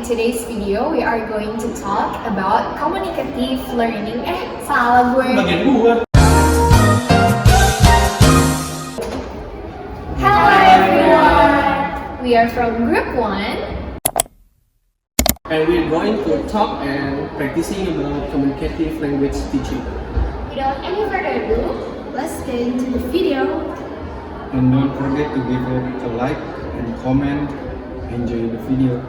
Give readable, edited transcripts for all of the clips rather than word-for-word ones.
today's video, we are going to talk about communicative learning. Salah gue. Bagian gue. Hello everyone! We are from Group 1. And we're going to talk and practicing about communicative language teaching. Without any further ado, let's get into the video. And don't forget to give it a like and comment. Enjoy the video.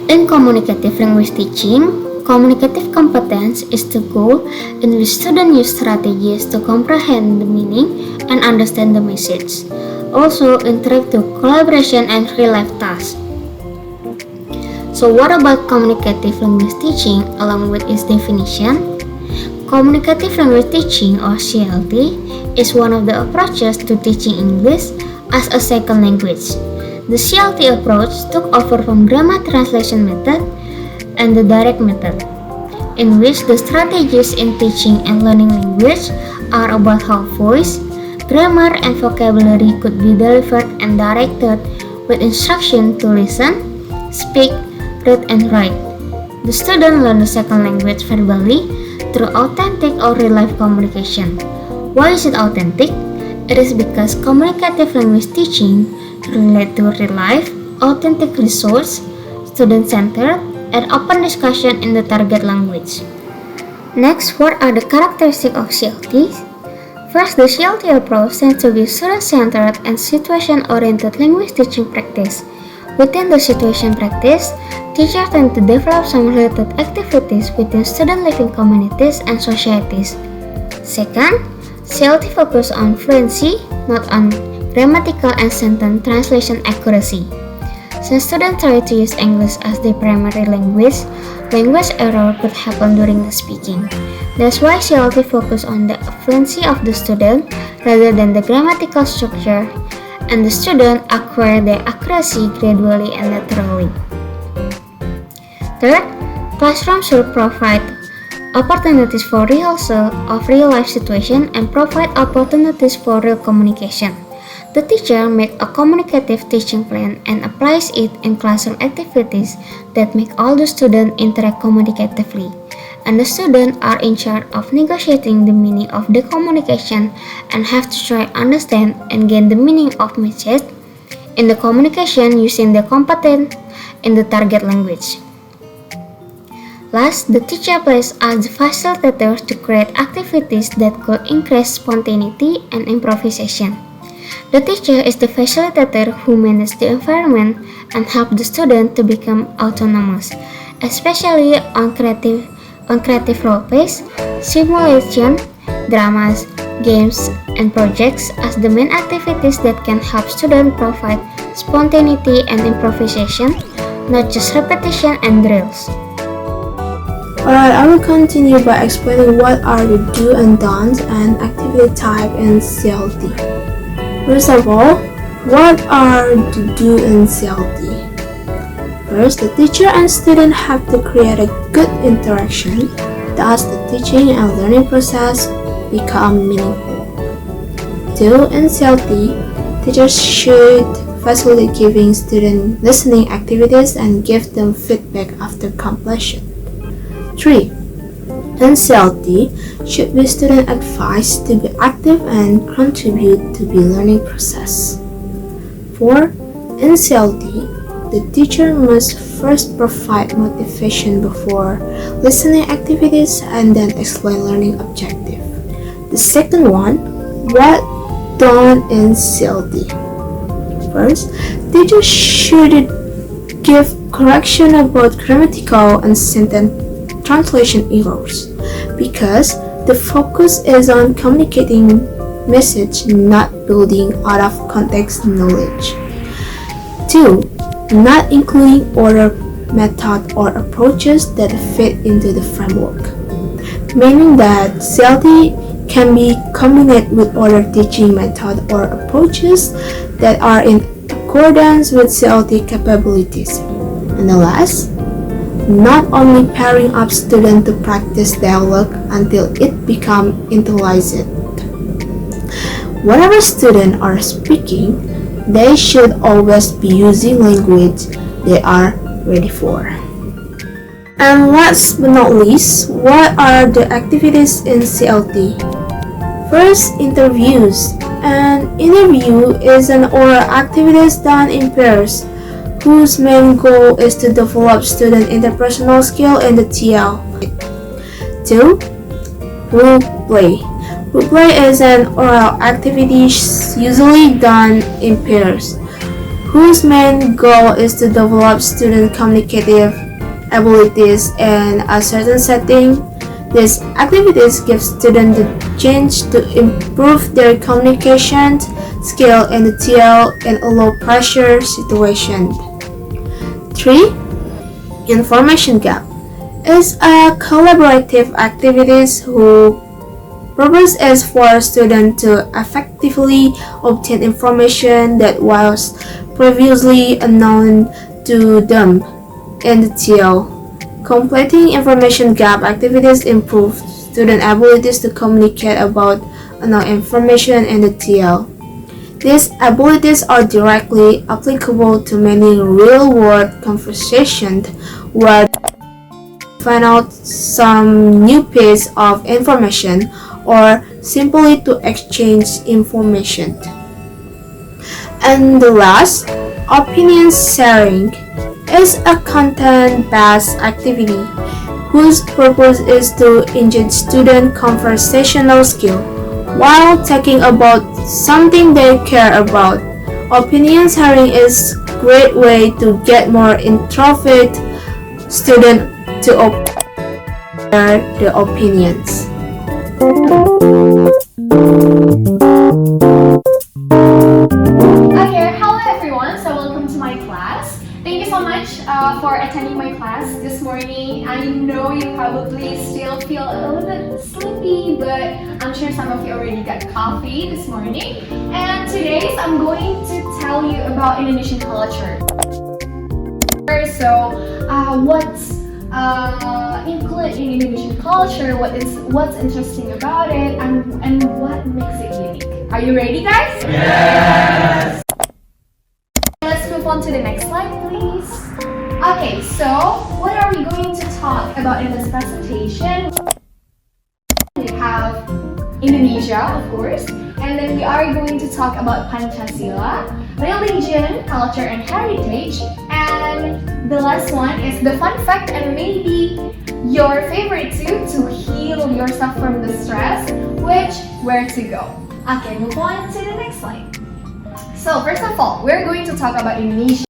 In communicative language teaching, communicative competence is the goal in which students use strategies to comprehend the meaning and understand the message. Also, interactive collaboration and real-life tasks. So what about communicative language teaching along with its definition? Communicative language teaching, or CLT, is one of the approaches to teaching English as a second language. The CLT approach took over from grammar translation method and the direct method, in which the strategies in teaching and learning language are about how voice, grammar, and vocabulary could be delivered and directed with instruction to listen, speak, read, and write. The student learn the second language verbally through authentic or real-life communication. Why is it authentic? It is because communicative language teaching relate to real-life, authentic resource, student-centered, and open discussion in the target language. Next, what are the characteristics of CLT? First, the CLT approach tends to be student-centered and situation-oriented language teaching practice. Within the situation practice, teachers tend to develop some related activities within student living communities and societies. Second, CLT focus on fluency, not on grammatical and sentence translation accuracy. Since students try to use English as their primary language error could happen during the speaking. That's why CLT focus on the fluency of the student rather than the grammatical structure, and the student acquire their accuracy gradually and naturally. Third, classroom should provide opportunities for rehearsal of real-life situation and provide opportunities for real communication. The teacher makes a communicative teaching plan and applies it in classroom activities that make all the students interact communicatively, and the students are in charge of negotiating the meaning of the communication and have to try understand and gain the meaning of message in the communication using the competence in the target language. Last, the teacher plays as the facilitator to create activities that could increase spontaneity and improvisation. The teacher is the facilitator who manages the environment and help the student to become autonomous, especially on creative role-plays, simulation, dramas, games, and projects as the main activities that can help students provide spontaneity and improvisation, not just repetition and drills. Alright, I will continue by explaining what are the do and don'ts and activity type in CLT. First of all, what are the do in CLT? First, the teacher and student have to create a good interaction, thus the teaching and learning process become meaningful. 2. In CLT, teachers should facilitate giving students listening activities and give them feedback after completion. 3. In CLT, should be student advised to be active and contribute to the learning process. 4. In CLT, the teacher must first provide motivation before listening activities and then explain learning objective. The second one, what done in CLT? First, teachers should give correction about grammatical and sentence translation errors because the focus is on communicating message, not building out of context knowledge. 2. Not including order method or approaches that fit into the framework, meaning that CLT can be combined with other teaching method or approaches that are in accordance with CLT capabilities. And the last, not only pairing up students to practice dialogue until it becomes intelligent. Whatever students are speaking, they should always be using language they are ready for. And last but not least, what are the activities in CLT? First, interviews. An interview is an oral activity done in pairs, whose main goal is to develop student interpersonal skill in the TL. 2. Role play. Role play is an oral activity usually done in pairs, whose main goal is to develop student communicative abilities in a certain setting. These activities give students the chance to improve their communication skill in the TL in a low pressure situation. 3. Information gap is a collaborative activity whose purpose is for students to effectively obtain information that was previously unknown to them in the TL. Completing information gap activities improve student abilities to communicate about unknown information in the TL. These abilities are directly applicable to many real-world conversations where they find out some new piece of information or simply to exchange information. And the last, opinion sharing, is a content-based activity whose purpose is to engage student conversational skill while talking about something they care about. Opinion sharing is a great way to get more introvert students to share their opinions. Okay, hello everyone. So welcome to my class. Thank you so much for attending my class this morning. I know you probably still feel a little bit sleepy, but I'm sure some of you already got coffee this morning. And today I'm going to tell you about Indonesian culture. So, what's included in Indonesian culture? What's interesting about it, and what makes it unique? Are you ready, guys? Yes! Let's move on to the next slide, please. Okay, so what are we going to talk about in this presentation? We have Indonesia, of course, and then we are going to talk about Pancasila, religion, culture, and heritage, and the last one is the fun fact and maybe your favorite too, to heal yourself from the stress, which where to go. Okay, move on to the next slide. So first of all, we're going to talk about Indonesia.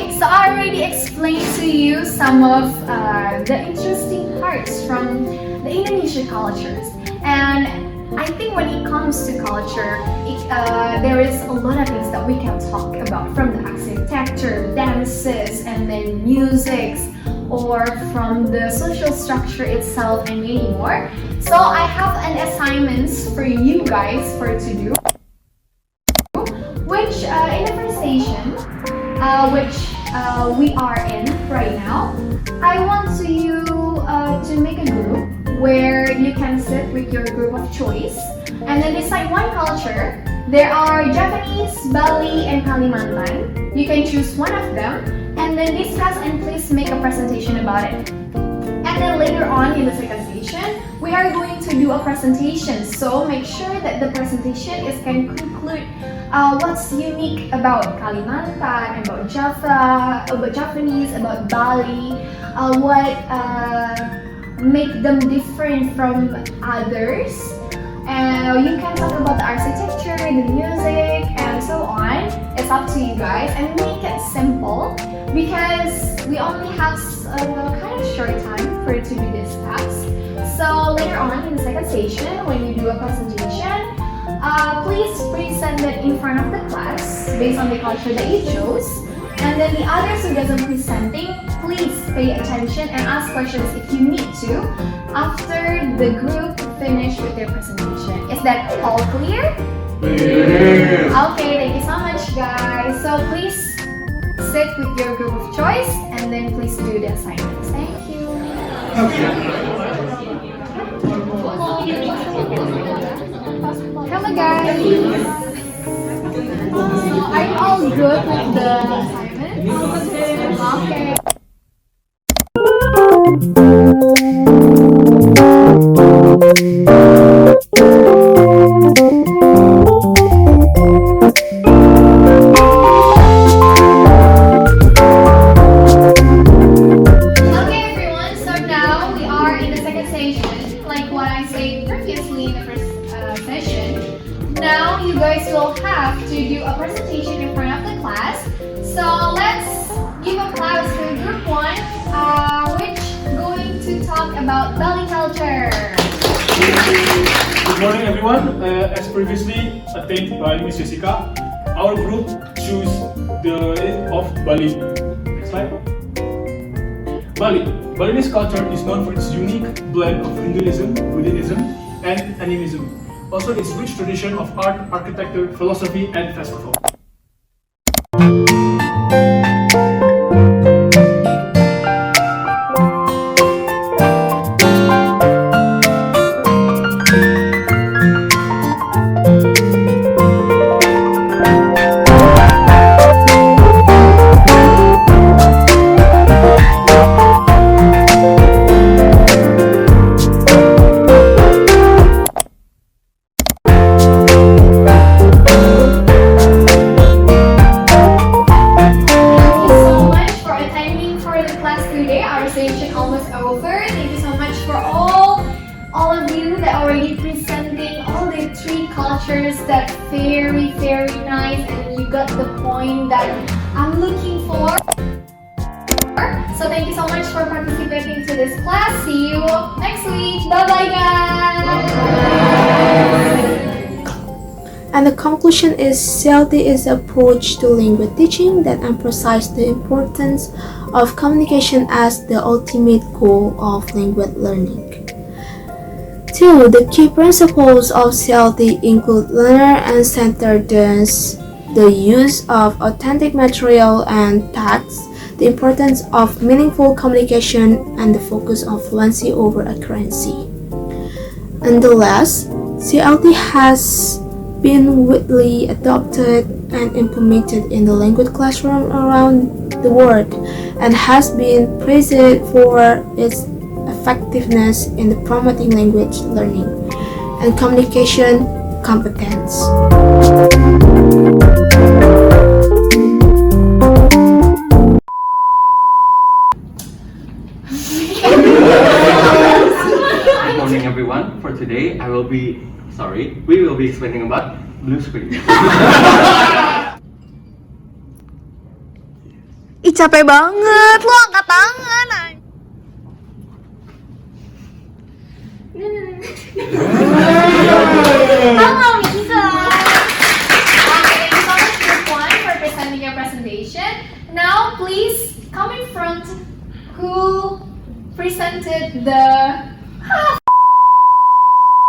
Okay, so I already explained to you some of the interesting parts from the Indonesian cultures, and I think when it comes to culture, there is a lot of things that we can talk about, from the architecture, dances, and then musics, or from the social structure itself, and many more. So I have an assignments for you guys to do, which in the first session, which we are in right now, I want you to make a group where you can sit with your group of choice and then decide one culture. There are Japanese, Bali, and Kalimantan. You can choose one of them and then discuss and please make a presentation about it. And then later on in the second session, we are going to do a presentation. So make sure that the presentation can conclude what's unique about Kalimantan, about Java, about Japanese, about Bali, what make them different from others. And you can talk about the architecture, the music, and so on. It's up to you guys, and make it simple because we only have a kind of short time for it to be discussed. So later on in the second session, when you do a presentation, please present it in front of the class based on the culture that you chose. And then the others who doesn't presenting, please pay attention and ask questions if you need to after the group finish with their presentation. Is that all clear? Yeah. Okay, thank you so much guys. So please sit with your group of choice and then please do the assignments. Thank you. Hello guys. Are you all good with the assignments? Okay. About Bali culture. Good morning everyone. As previously attained by Miss Jessica, our group choose the of Bali. Next slide. Bali. Balinese culture is known for its unique blend of Hinduism, Buddhism, and animism. Also its rich tradition of art, architecture, philosophy, and festival. That very nice, and you got the point that I'm looking for. So thank you so much for participating to this class. See you next week. Bye bye guys. And the conclusion is CLT is an approach to language teaching that emphasizes the importance of communication as the ultimate goal of language learning. 2. The key principles of CLT include learner and centeredness, the use of authentic material and text, the importance of meaningful communication, and the focus on fluency over accuracy. Nonetheless, CLT has been widely adopted and implemented in the language classroom around the world and has been praised for its effectiveness in the promoting language learning and communication competence. Good morning everyone. For today we will be explaining about blue screen. capek banget. Lo angkat tangan. Halo, Misa. Okay, thank you so much, Group 1, for presenting your presentation. Now, please come in front. Who presented the